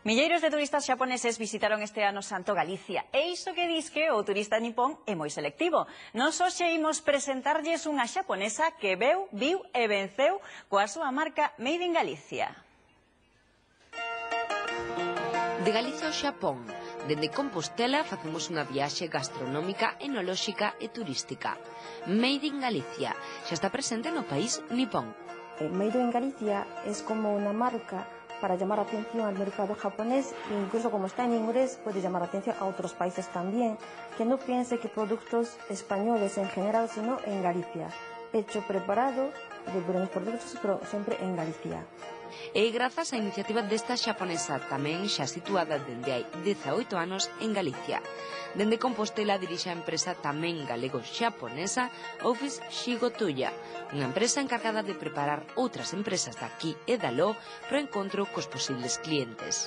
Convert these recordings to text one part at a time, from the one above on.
Milleiros de turistas xaponeses visitaron este ano Santo Galicia e iso que dis que o turista nipón é moi selectivo. Nos hoxe imos presentarlles unha xaponesa que viu e venceu coa súa marca Made in Galicia. De Galicia ao Xapón, dende Compostela facemos unha viaxe gastronómica, enolóxica e turística. Made in Galicia xa está presente no país nipón. Made in Galicia es como una marca para llamar atención al mercado japonés e incluso como está en inglés puede llamar atención a otros países también, que no piense que productos españoles en general, sino en Galicia. Hecho, preparado, de buenos productos, pero siempre en Galicia. E grazas á iniciativa desta xaponesa tamén xa situada dende hai 18 anos en Galicia. Dende Compostela dirixe a empresa tamén galego-xaponesa Office Shigotoya, unha empresa encargada de preparar outras empresas daqui e daló para o encontro cos posibles clientes.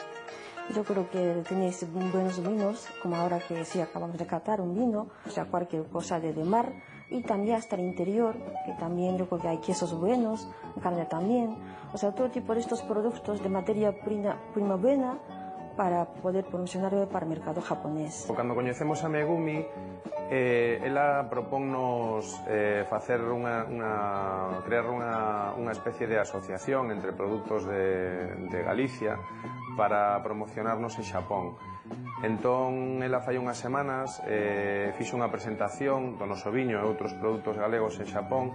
Yo creo que tenéis buenos vinos, como ahora que sí acabamos de catar un vino, o sea, cualquier cosa de mar, y también hasta el interior, que también yo creo que hay quesos buenos, carne también, o sea, todo tipo de estos productos de materia prima buena para poder promocionar para o mercado japonés. Cando coñecemos a Megumi, ela propónnos crear unha especie de asociación entre produtos de Galicia para promocionarnos en Xapón. Entón, ela fai unhas semanas fixo unha presentación do noso viño e outros produtos galegos en Xapón.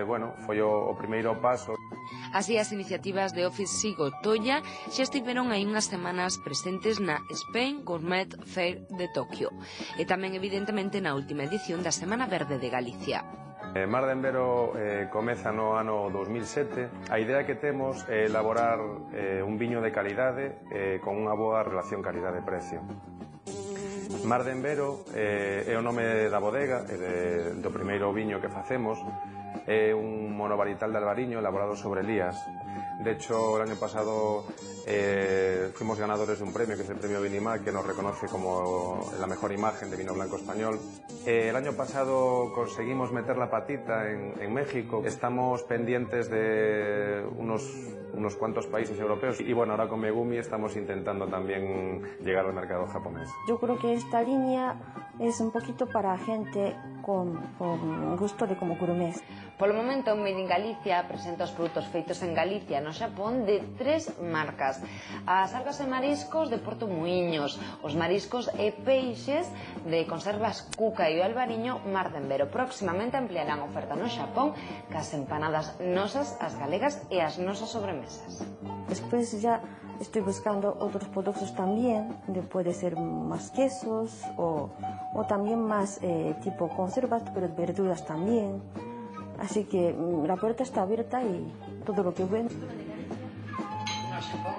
Bueno, foi o primeiro paso. Así, as iniciativas de Office Shigotoya xa estiveron hai unhas semanas presentes na Spain Gourmet Fair de Tokio e tamén evidentemente na última edición da Semana Verde de Galicia. Mar de Envero comeza no ano 2007. A idea que temos é elaborar un viño de calidade con unha boa relación calidade-precio. Mar de Envero é o nome da bodega e do primeiro viño que facemos. É un monovarital de albariño elaborado sobre lías. De hecho, el año pasado fuimos ganadores de un premio, que es el premio Vinimar, que nos reconoce como la mejor imagen de vino blanco español. El año pasado conseguimos meter la patita en México. Estamos pendientes de unos cuantos países europeos y bueno, ahora con Megumi estamos intentando también llegar al mercado japonés. Yo creo que esta línea es un poquito para gente con gusto de como gourmet. Polo momento, Made in Galicia presenta os produtos feitos en Galicia no Xapón de 3 marcas. As algas e mariscos de Porto Muíños, os mariscos e peixes de conservas Cuca e o albariño Mar de Envero. Próximamente ampliarán a oferta no Xapón cas empanadas nosas, as galegas e as nosas sobremesas. Después ya estoy buscando otros productos también, puede ser más quesos o también más tipo conservas, pero verduras también. Así que la puerta está abierta y todo lo que ven. No Xapón.